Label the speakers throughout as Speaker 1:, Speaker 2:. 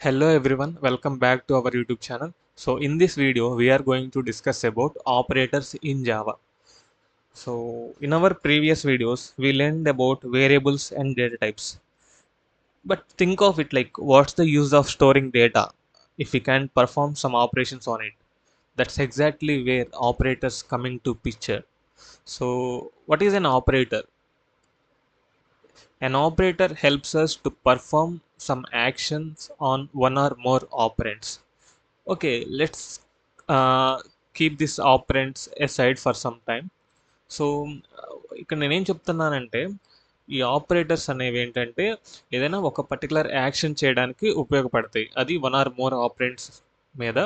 Speaker 1: Hello everyone, welcome back to our YouTube channel. So in this video, we are going to discuss about operators in Java. So in our previous videos, we learned about variables and data types. But think of it like what's the use of storing data if we can perform some operations on it? That's exactly where operators come into picture. So what is an operator? An operator helps us to perform some actions on one or more operands. Okay, let's keep this operands aside for some time. So ఇక్కడ నేనేం చెప్తున్నానంటే ఈ operators అనేవి ఏంటంటే ఏదైనా ఒక particular action చేయడానికి ఉపయోగపడతాయి. అది వన్ ఆర్ మోర్ ఆపరెంట్స్ మీద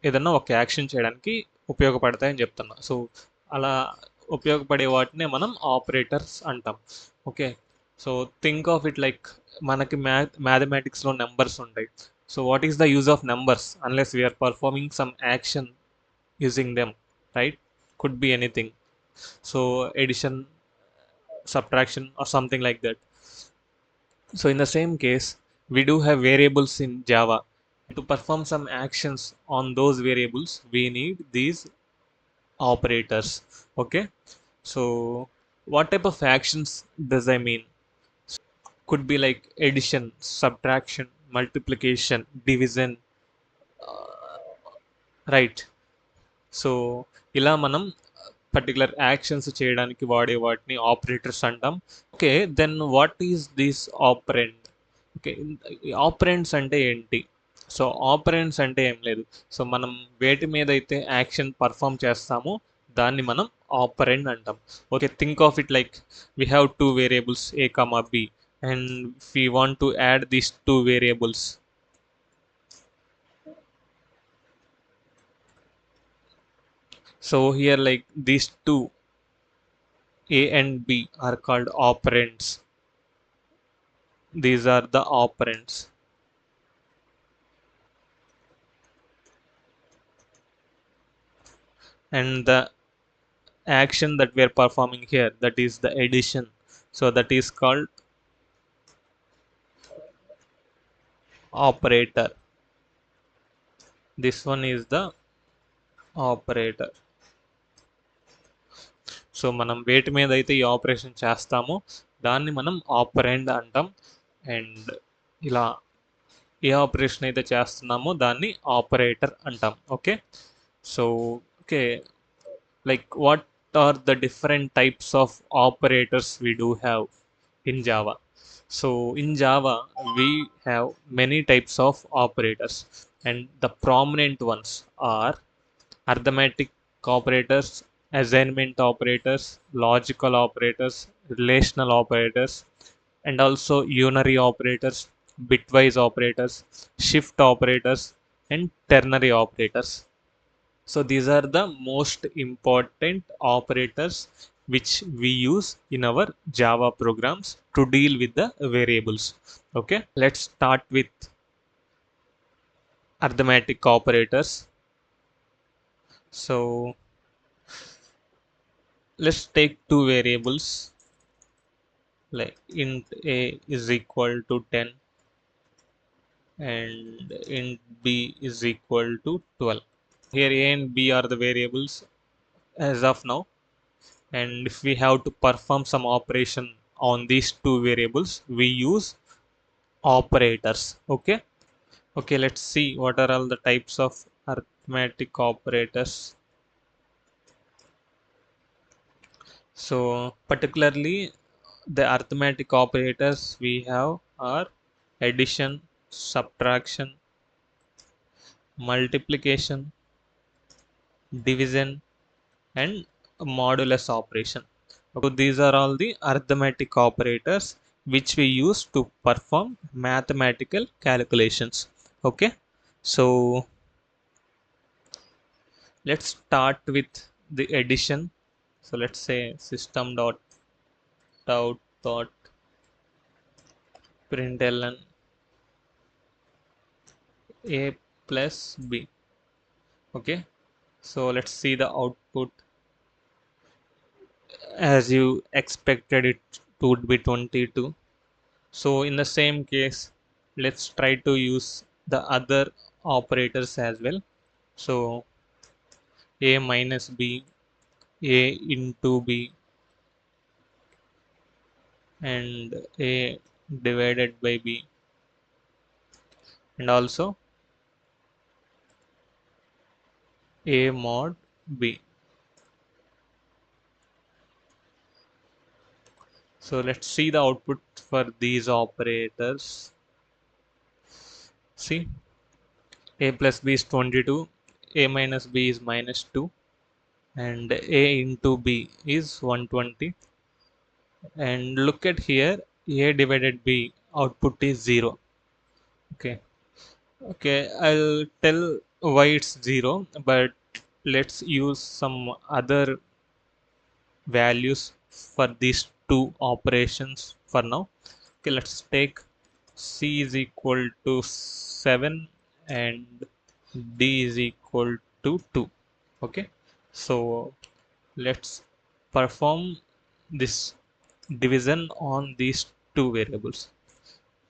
Speaker 1: ఏదైనా ఒక యాక్షన్ చేయడానికి ఉపయోగపడతాయని చెప్తున్నా. సో అలా ఉపయోగపడే వాటినే మనం ఆపరేటర్స్ అంటాం. Okay, so think of it like మనకి మ్యాథమెటిక్స్లో నెంబర్స్ ఉంటాయి. So what is the use of numbers unless we are performing some action using them, right? Could be anything. So addition, subtraction, or something like that. So in the same case, we do have variables in Java. To perform some actions on those variables, we need these operators. Okay, so what type of actions does I mean? Could be like addition, subtraction, multiplication, division, right? So ఇలా మనం particular actions చేయడానికి వాడే వాటిని operators అంటాం. Okay, then what is this operand? Okay, operands అంటే ఏంటి? So operands అంటే ఏం లేదు. సో మనం వేటి మీద అయితే యాక్షన్ పర్ఫామ్ చేస్తామో దాన్ని మనం ఆపరెండ్ అంటాం. Okay, think of it like we have two variables a comma b and we want to add these two variables. So here like these two A and B are called operands. These are the operands. And the action that we are performing here, that is the addition. So that is called operator. This one is the operator. So మనం వేటి మీద అయితే ఈ operation చేస్తామో దాన్ని మనం operand అంటాం. And ఇలా ఏ ఆపరేషన్ అయితే చేస్తున్నామో దాన్ని ఆపరేటర్ అంటాం. Okay, so okay, like what are the different types of operators we do have in Java? So in Java we have many types of operators, and the prominent ones are arithmetic operators, assignment operators, logical operators, relational operators, and also unary operators, bitwise operators, shift operators, and ternary operators. So these are the most important operators which we use in our Java programs to deal with the variables. Okay, let's start with arithmetic operators. So let's take two variables like int a is equal to 10 and int b is equal to 12. Here a and b are the variables as of now, and if we have to perform some operation on these two variables, we use operators. Okay, okay, let's see what are all the types of arithmetic operators. So particularly the arithmetic operators we have are addition, subtraction, multiplication, division, and modulus operation. So these are all the arithmetic operators which we use to perform mathematical calculations. Okay, so let's start with the addition. So let's say system dot out dot println a plus b. Okay, so let's see the output. As you expected it to be 22. So in the same case, let's try to use the other operators as well. So a minus b, a into b, and a divided by b, and also a mod b. So let's see the output for these operators. See, a plus b is 22, a minus b is minus 2, and a into b is 120. And look at here, a divided b output is 0. Okay, okay, I'll tell why it's 0, but let's use some other values for these two operations for now. Okay, let's take c is equal to 7 and d is equal to 2. Okay, so let's perform this division on these two variables,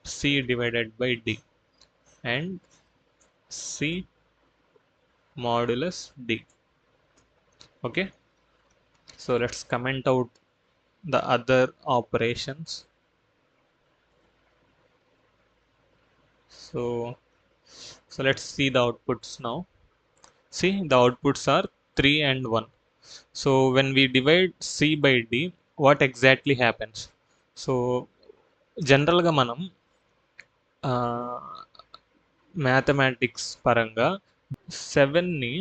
Speaker 1: c divided by d and c modulus d. Okay, so let's comment out the other operations. So let's see the outputs now. See, the outputs are 3 and 1. So when we divide c by d, what exactly happens? So జనరల్గా మనం mathematics పరంగా 7ని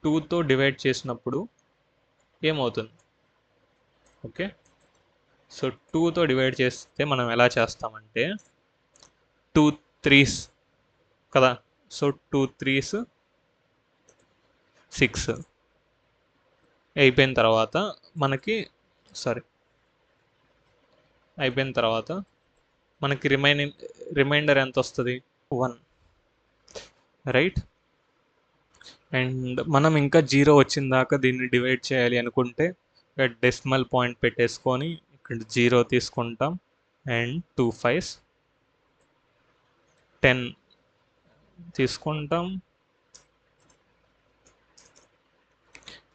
Speaker 1: 2తో divide చేసినప్పుడు ఏమవుతుంది? Okay, so 2తో divide చేస్తే మనం ఎలా చేస్తామంటే 2 3s కదా, సో 2 3s 6 అయిపోయిన తర్వాత మనకి అయిపోయిన తర్వాత మనకి రిమైండర్ ఎంత వస్తుంది? 1, రైట్? అండ్ మనం ఇంకా 0 వచ్చిన దాకా దీన్ని డివైడ్ చేయాలి అనుకుంటే డెసిమల్ పాయింట్ పెట్టేసుకొని ఇక్కడ 0 తీసుకుంటాం అండ్ 2 5s 10 తీసుకుంటాం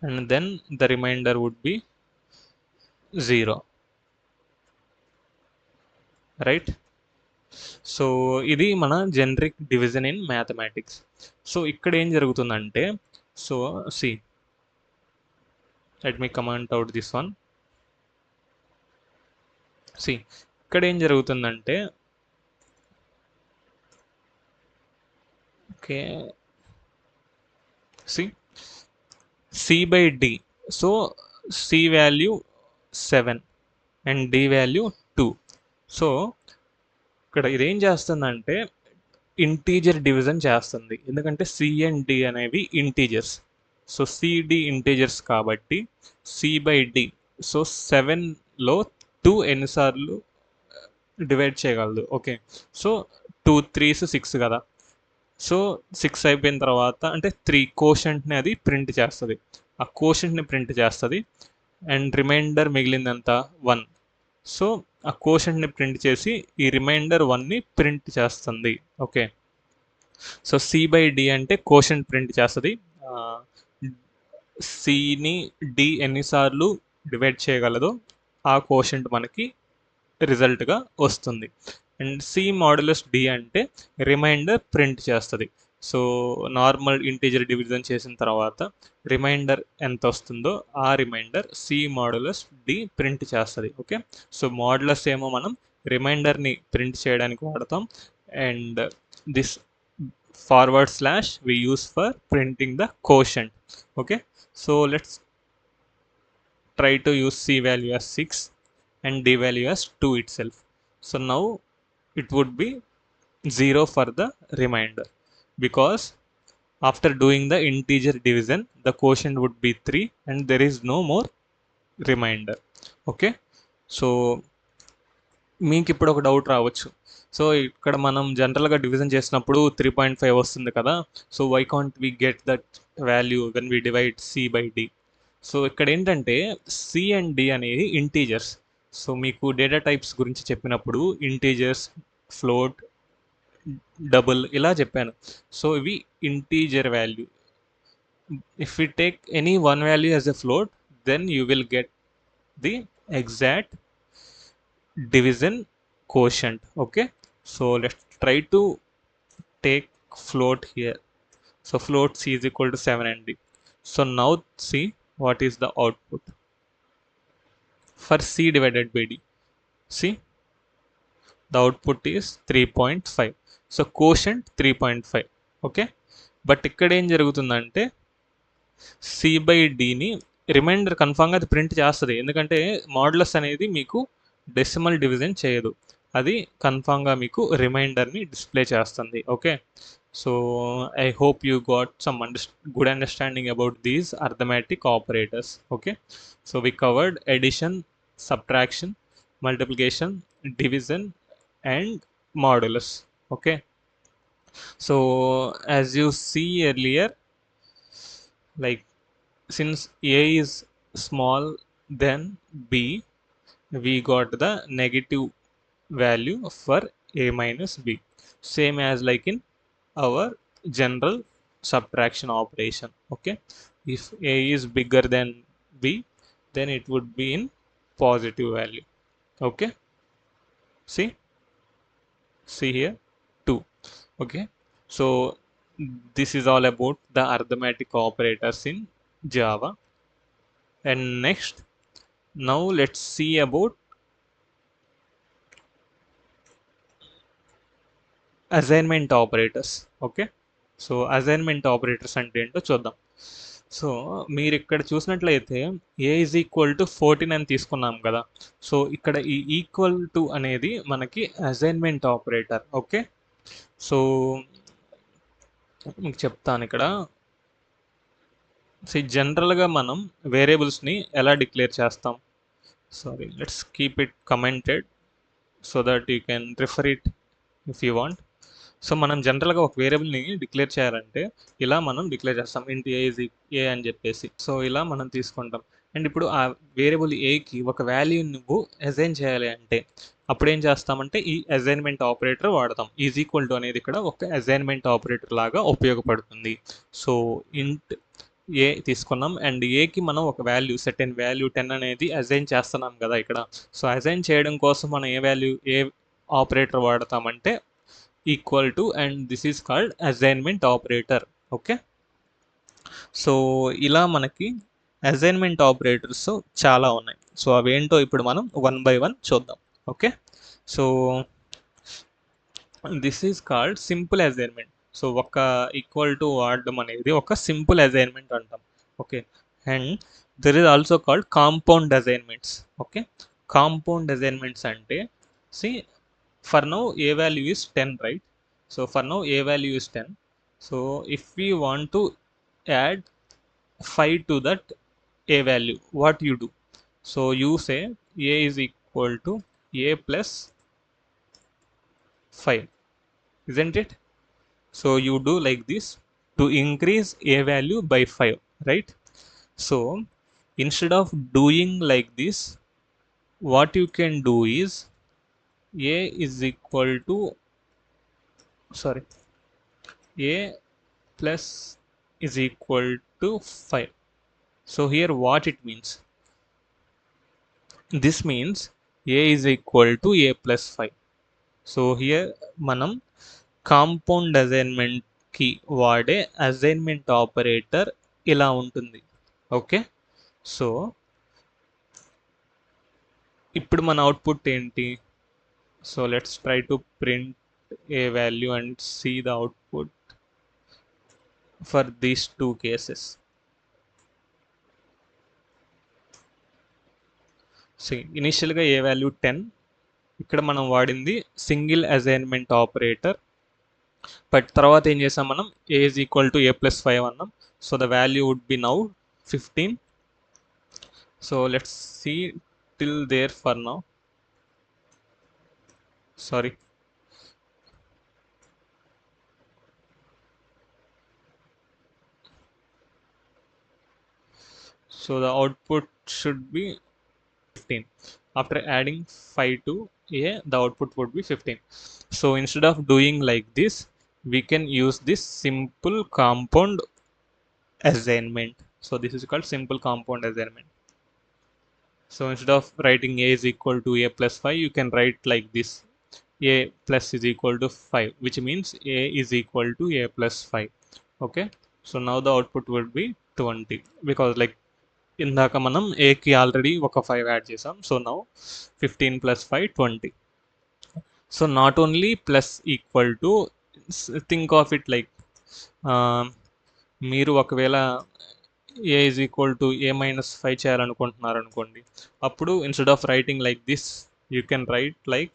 Speaker 1: and then the remainder would be 0, right? So ఇది మన generic division in mathematics. So ఇక్కడ ఏం జరుగుతుందంటే, so c let me comment out this one. C, ఇక్కడ ఏం జరుగుతుందంటే, okay, c c by d, so c value 7 and d value 2. So ఇక్కడ ఇదేం చేస్తుందంటే ఇంటీజర్ డివిజన్ చేస్తుంది, ఎందుకంటే c అండ్ d అనేవి ఇంటీజర్స్. సో cd ఇంటీజర్స్ కాబట్టి c by d, సో 7లో 2 ఎన్నిసార్లు డివైడ్ చేయగలదు? ఓకే, సో 2 3s 6 కదా, సో 6 అయిపోయిన తర్వాత అంటే 3 కోషంట్ని అది ప్రింట్ చేస్తుంది, ఆ కోషంట్ని ప్రింట్ చేస్తుంది అండ్ రిమైండర్ మిగిలిందంత 1. సో ఆ కోషంట్ని ప్రింట్ చేసి ఈ రిమైండర్ 1ని ప్రింట్ చేస్తుంది. Okay, so c by d అంటే కోషంట్ ప్రింట్ చేస్తుంది, cని d ఎన్నిసార్లు డివైడ్ చేయగలదో ఆ కోషంట్ మనకి రిజల్ట్గా వస్తుంది. అండ్ c మాడ్యులస్ d అంటే రిమైండర్ ప్రింట్ చేస్తుంది. సో నార్మల్ ఇంటీజర్ డివిజన్ చేసిన తర్వాత రిమైండర్ ఎంత వస్తుందో ఆ remainder c modulus d print చేస్తుంది. ఓకే, సో మాడ్యులస్ ఏమో మనం రిమైండర్ని ప్రింట్ చేయడానికి వాడతాం and this forward slash we use for printing the quotient. Okay, so let's try to use c value as 6 and d value as 2 itself. So now it would be 0 for the remainder, because after doing the integer division the quotient would be 3 and there is no more remainder. Okay, so మీకు ఇప్పుడు ఒక doubt రావచ్చు, so ఇక్కడ మనం జనరల్గా division చేసినప్పుడు 3.5 వస్తుంది కదా, so why can't we get that value when we divide c by d? So ఇక్కడ ఏంటంటే c అండ్ d అనేవి ఇంటీజర్స్, సో మీకు డేటా టైప్స్ గురించి చెప్పినప్పుడు ఇంటీజర్స్, ఫ్లోట్, డబుల్ ఇలా చెప్పాను. సో ఇవి integer value. If we take any one value as a float, then you will get the exact division quotient. Okay, so let's try to take float here. So float c is equal to 7 and d. So now see what is the output for c divided by d. See, the output is 3.5. So quotient 3.5. Okay, but ఇక్కడ ఏం జరుగుతుందంటే C by డిని reminder కన్ఫామ్గా అది print చేస్తుంది, ఎందుకంటే modulus అనేది మీకు decimal division చేయదు, అది కన్ఫామ్గా మీకు రిమైండర్ని డిస్ప్లే చేస్తుంది. Okay, so I hope you got some good understanding about these arithmetic operators. Okay, so we covered addition, subtraction, multiplication, division and modulus. Okay, so as you see earlier, like since a is small than b, we got the negative value for a minus b, same as like in our general subtraction operation. Okay, if a is bigger than b, then it would be in positive value. Okay, see here 2. Okay, so this is all about the arithmetic operators in Java. And next, now let's see about assignment operators. Okay, so assignment operators అంటే ఏంటో చూద్దాం. So మీరు ఇక్కడ చూసినట్లయితే ఏ is equal to 14 అని తీసుకున్నాం కదా. So ఇక్కడ ఈ ఈక్వల్ టు అనేది మనకి అసైన్మెంట్ ఆపరేటర్. ఓకే, సో మీకు చెప్తాను ఇక్కడ. సో జనరల్గా మనం వేరియబుల్స్ని ఎలా డిక్లేర్ చేస్తాం, sorry let's keep it commented so that you can refer it if you want. So మనం జనరల్గా ఒక వేరియబుల్ని డిక్లేర్ చేయాలంటే ఇలా మనం డిక్లేర్ చేస్తాం, ఇంటి ఏ ఈజ్ ఏ అని చెప్పేసి. సో ఇలా మనం తీసుకుంటాం. అండ్ ఇప్పుడు ఆ వేరియబుల్ ఏకి ఒక వాల్యూ నువ్వు అసైన్ చేయాలి అంటే అప్పుడు ఏం చేస్తామంటే ఈ అసైన్మెంట్ ఆపరేటర్ వాడతాం. ఈజ్ ఈక్వల్ టు అనేది ఇక్కడ ఒక అసైన్మెంట్ ఆపరేటర్ లాగా ఉపయోగపడుతుంది. సో ఇంట్ ఏ తీసుకున్నాం అండ్ ఏకి మనం ఒక వాల్యూ సెటెన్ వాల్యూ 10 అనేది అసైన్ చేస్తున్నాం కదా ఇక్కడ. సో అసైన్ చేయడం కోసం మనం ఏ ఆపరేటర్ వాడతామంటే equal to, and this is called assignment operator. Okay, so ఇలా మనకి అసైన్మెంట్ ఆపరేటర్స్ చాలా ఉన్నాయి. సో అవేంటో ఇప్పుడు మనం 1 by 1 చూద్దాం. Okay, so this is called simple assignment. So ఒక ఈక్వల్ టు వాడడం అనేది ఒక సింపుల్ అసైన్మెంట్ అంటాం. Okay, and there is also called compound assignments. Okay, compound assignments అంటే C for now a value is 10, right? So for now a value is 10. So if we want to add 5 to that a value, what you do? So you say a is equal to a plus 5, isn't it? So you do like this to increase a value by 5, right? So instead of doing like this, what you can do is a is equal to, sorry, a plus is equal to 5. So here what it means? This means a is equal to a plus 5. So here మనం compound assignment కి వాడే assignment operator ఇలా ఉంటుంది. Okay, so ఇప్పుడు మన output ఏంటి? So let's try to print a value and see the output for these 2 cases. ఇనిషియల్గా ఏ value 10, ఇక్కడ మనం వాడింది సింగిల్ అసైన్మెంట్ ఆపరేటర్, బట్ తర్వాత ఏం చేసాం మనం A is equal to A plus 5 అన్నాం. So the value would be now 15. So let's see till there for now. Sorry, so the output should be 15. After adding 5 to a, the output would be 15. So instead of doing like this, we can use this simple compound assignment. So this is called simple compound assignment. So instead of writing a is equal to a plus 5, you can write like this: a plus is equal to 5, which means a is equal to a plus 5. Okay, so now the output would be 20, because like ఇందాక మనం ఏకి already ఒక 5 add చేసాం. So now 15 plus 5 20. So not only plus equal to, think of it like, మీరు ఒకవేళ A is equal to A minus 5 చేయాలనుకుంటున్నారు అనుకోండి, అప్పుడు instead of writing like this, you can write like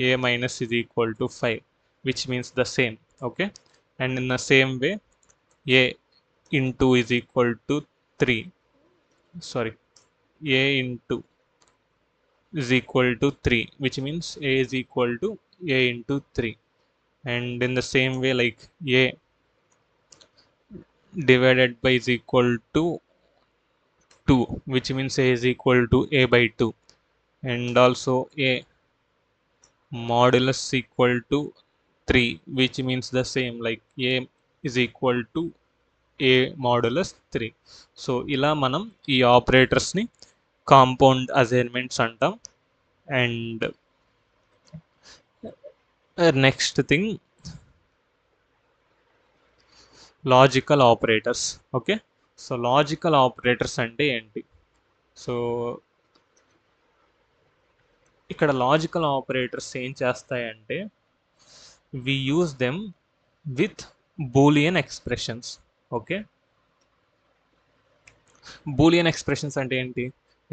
Speaker 1: a minus is equal to 5, which means the same. Okay, and in the same way, a into is equal to 3, sorry, a into is equal to 3, which means a is equal to a into 3. And in the same way, like a divided by is equal to 2, which means a is equal to a by 2. And also a modulus equal to 3, which means the same, like a is equal to a modulus 3. So ఇలా మనం ఈ ఆపరేటర్స్ని compound assignments అంటాం. And next thing, logical operators. Okay, so logical operators అంటే ఏంటి? So ఇక్కడ logical operators ఏం చేస్తాయంటే, we use them with Boolean expressions. Okay, Boolean expressions అంటే ఏంటి?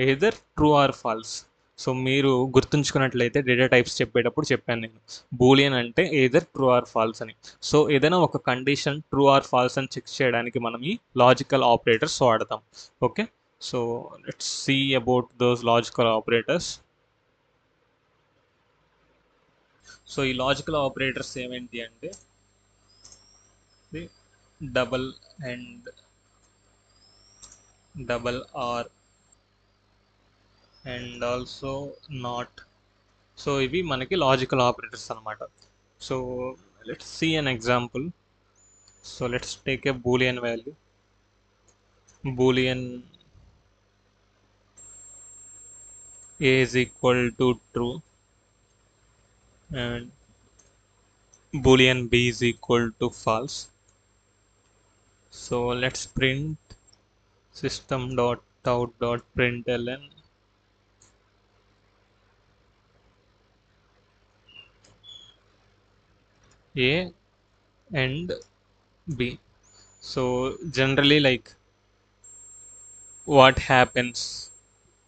Speaker 1: Either true or false. So మీరు గుర్తుంచుకున్నట్లయితే డేటా టైప్స్ చెప్పేటప్పుడు చెప్పాను నేను, బూలియన్ అంటే ఎయిదర్ ట్రూ ఆర్ ఫాల్స్ అని. సో ఏదైనా ఒక కండిషన్ ట్రూ ఆర్ ఫాల్స్ అని చెక్ చేయడానికి మనం ఈ లాజికల్ ఆపరేటర్స్ వాడతాం. Okay, so let's see about those logical operators. So ఈ లాజికల్ ఆపరేటర్స్ ఏమేంటి అంటే, double and double or and also not. So ఇవి మనకి లాజికల్ ఆపరేటర్స్ అనమాట. So let's see an example. So let's take a Boolean value, Boolean a is equal to true and boolean b is equal to false. So let's print system dot out dot println a and b. So generally, like, what happens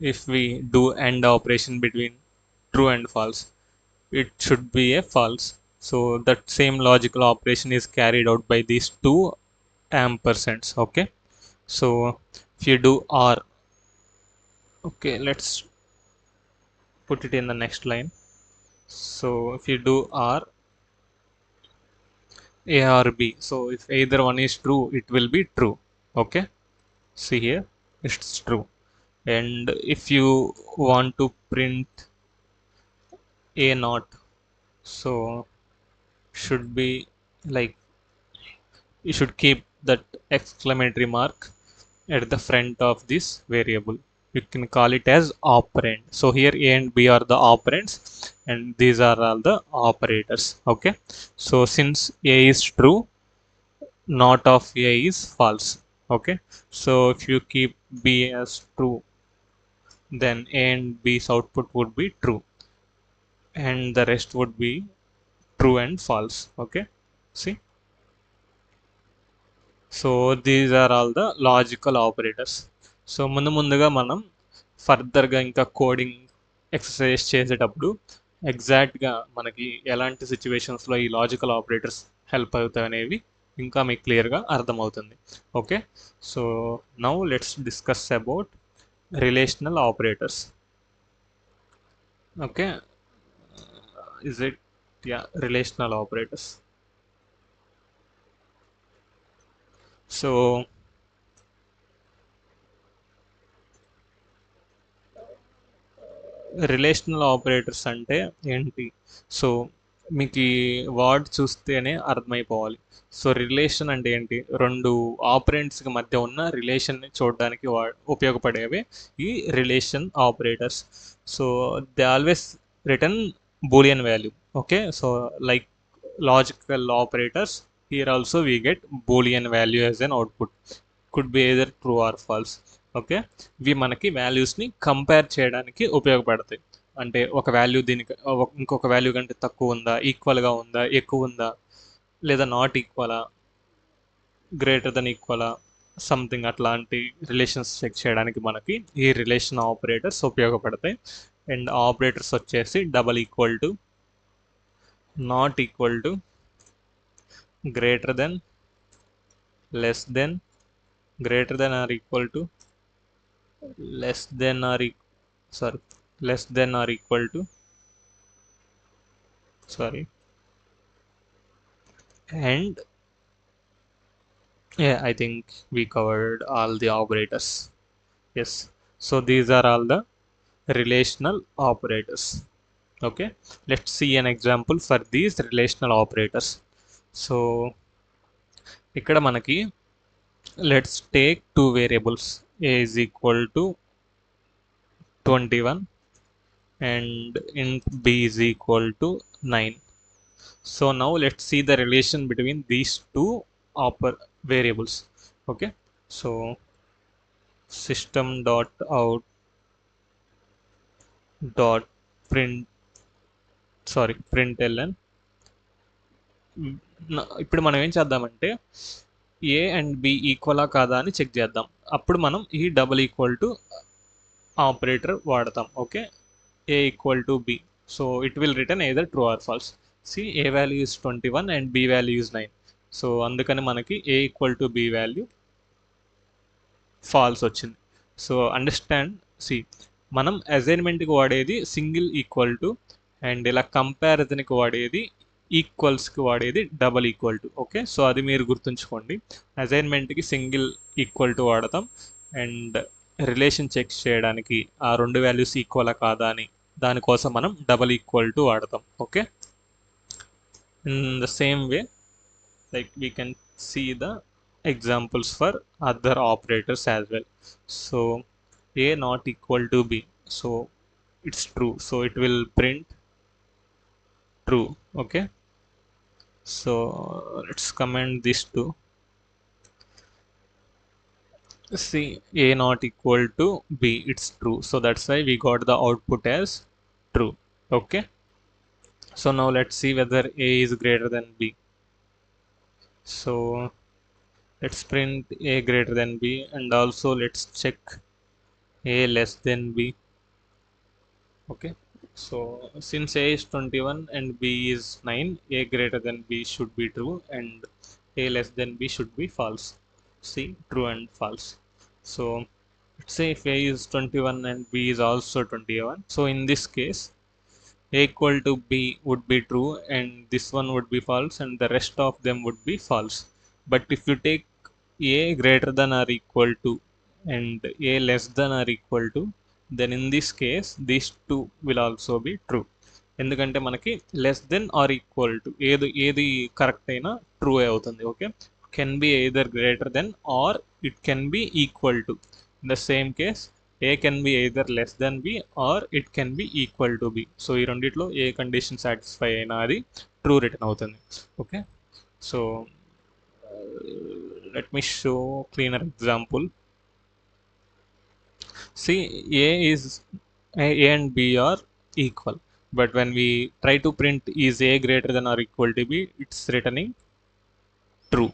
Speaker 1: if we do AND operation between true and false? It should be a false. So that same logical operation is carried out by these two ampersands. Okay, so if you do or, okay, let's put it in the next line. So if you do or a or b, so if either one is true, it will be true. Okay, see here, it's true. And if you want to print a not, so should be like, you should keep that exclamatory mark at the front of this variable. You can call it as operand. So here a and b are the operands and these are all the operators. Okay, so since a is true, not of a is false. Okay, so if you keep b as true, then a and b's output would be true and the rest would be true and false. Okay, see, so these are all the logical operators. So ముందుగా మనం ఫర్దర్గా ఇంకా coding exercise చేసేటప్పుడు ఎగ్జాక్ట్గా మనకి ఎలాంటి సిచ్యువేషన్స్లో ఈ లాజికల్ ఆపరేటర్స్ హెల్ప్ అవుతాయి అనేవి ఇంకా మీకు క్లియర్గా అర్థమవుతుంది. Okay, so now let's discuss about relational operators. Okay, is it, yeah, relational operators. So relational operators అంటే ఏంటి? సో మీకు ఈ వర్డ్ చూస్తేనే అర్థమైపోవాలి. సో రిలేషన్ అంటే ఏంటి? రెండు ఆపరెంట్స్కి మధ్య ఉన్న రిలేషన్ని చూడడానికి ఉపయోగపడేవి ఈ relation operators. So they always return Boolean value. Okay, so like logical operators, here also we get boolean value as an output, could be either true or false. Okay, ఇవి మనకి వాల్యూస్ని కంపేర్ చేయడానికి ఉపయోగపడతాయి. అంటే ఒక వాల్యూ దీనికి ఇంకొక value కంటే తక్కువ ఉందా, ఈక్వల్గా ఉందా, ఎక్కువ ఉందా, లేదా నాట్ ఈక్వలా, గ్రేటర్ దెన్ ఈక్వలా, సంథింగ్ అట్లాంటి రిలేషన్స్ చెక్ చేయడానికి మనకి ఈ రిలేషన్ ఆపరేటర్స్ ఉపయోగపడతాయి. అండ్ ఆపరేటర్స్ వచ్చేసి double equal to, not equal to, greater than, less than, greater than or equal to, less than or sorry, less than or equal to, sorry, and yeah, I think we covered all the operators. Yes, so these are all the relational operators. Okay, let's see an example for these relational operators. So ఇక్కడ మనకి let's take two variables, a is equal to 21 and int b is equal to 9. So now let's see the relation between these two variables. Okay, so system dot out dot print, sorry, println. ఇప్పుడు మనం ఏం చేద్దామంటే ఏ and B ఈక్వలా కాదా అని check చేద్దాం. అప్పుడు మనం ఈ డబుల్ ఈక్వల్ టు ఆపరేటర్ వాడతాం. Okay, a equal to b, so it will return either true or false. See, a value is 21 and b value is 9, so అందుకని మనకి a equal to b value false వచ్చింది. So understand, see మనం అసైన్మెంట్కి వాడేది single equal to, and ఇలా కంపారిజన్కి వాడేది ఈక్వల్స్కి వాడేది double equal to. Okay, so అది మీరు గుర్తుంచుకోండి. అసైన్మెంట్కి సింగిల్ ఈక్వల్ టు వాడతాం, అండ్ రిలేషన్ చెక్ చేయడానికి ఆ రెండు వాల్యూస్ ఈక్వలా కాదా అని దానికోసం మనం డబల్ ఈక్వల్ టు వాడతాం. Okay, in the same way like we can see the examples for other operators as well. So a not equal to b, so it's true, so it will print true. Okay, so let's comment this to, see, a not equal to b, it's true, so that's why we got the output as true. Okay, so now let's see whether a is greater than b. So let's print a greater than b, and also let's check a less than b. Okay, so since a is 21 and b is 9, a greater than b should be true and a less than b should be false. See, true and false. So let's say if a is 21 and b is also 21, so in this case a equal to b would be true and this one would be false and the rest of them would be false. But if you take a greater than or equal to and a less than or equal to, then in this case these two will also be true. ఎందుకంటే మనకి less than or equal to ఏది ఏది correct అయినా true అవుతుంది. Okay, can be either greater than or it can be equal to. In the same case a can be either less than b or it can be equal to b. So ఈ రెండిట్లో ఏ condition satisfy అయినా అది true return అవుతుంది. Okay, so let me show cleaner example. See, a and b are equal, but when we try to print is a greater than or equal to b, it's returning true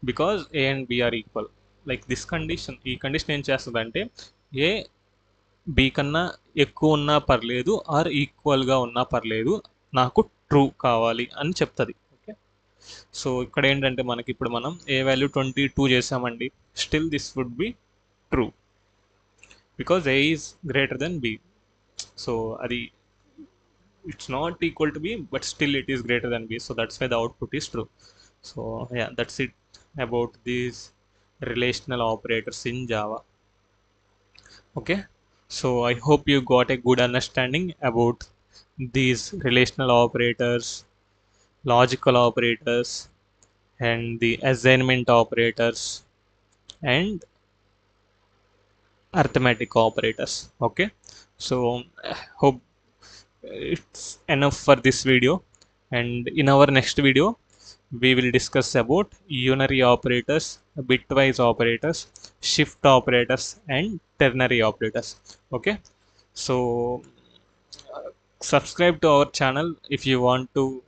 Speaker 1: because a and b are equal. Like this condition, ఈ condition ఏం చేస్తుందంటే A B కన్నా ఎక్కువ ఉన్నా పర్లేదు are ఈక్వల్గా ఉన్నా పర్లేదు, నాకు ట్రూ కావాలి అని చెప్తుంది. ఓకే, సో ఇక్కడ ఏంటంటే మనకి ఇప్పుడు మనం ఏ వాల్యూ 22 చేసామండి, still this would be true because a is greater than b. So adi, it's not equal to b but still it is greater than b, so that's why the output is true. So yeah, that's it about these relational operators in Java. Okay, So I hope you got a good understanding about these relational operators, logical operators, and the assignment operators, and arithmetic operators. Okay, so hope it's enough for this video, and in our next video we will discuss about unary operators, bitwise operators, shift operators, and ternary operators. Okay, so subscribe to our channel if you want to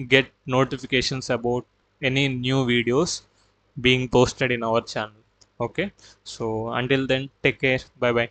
Speaker 1: get notifications about any new videos being posted in our channel. Okay, so until then, take care. Bye bye.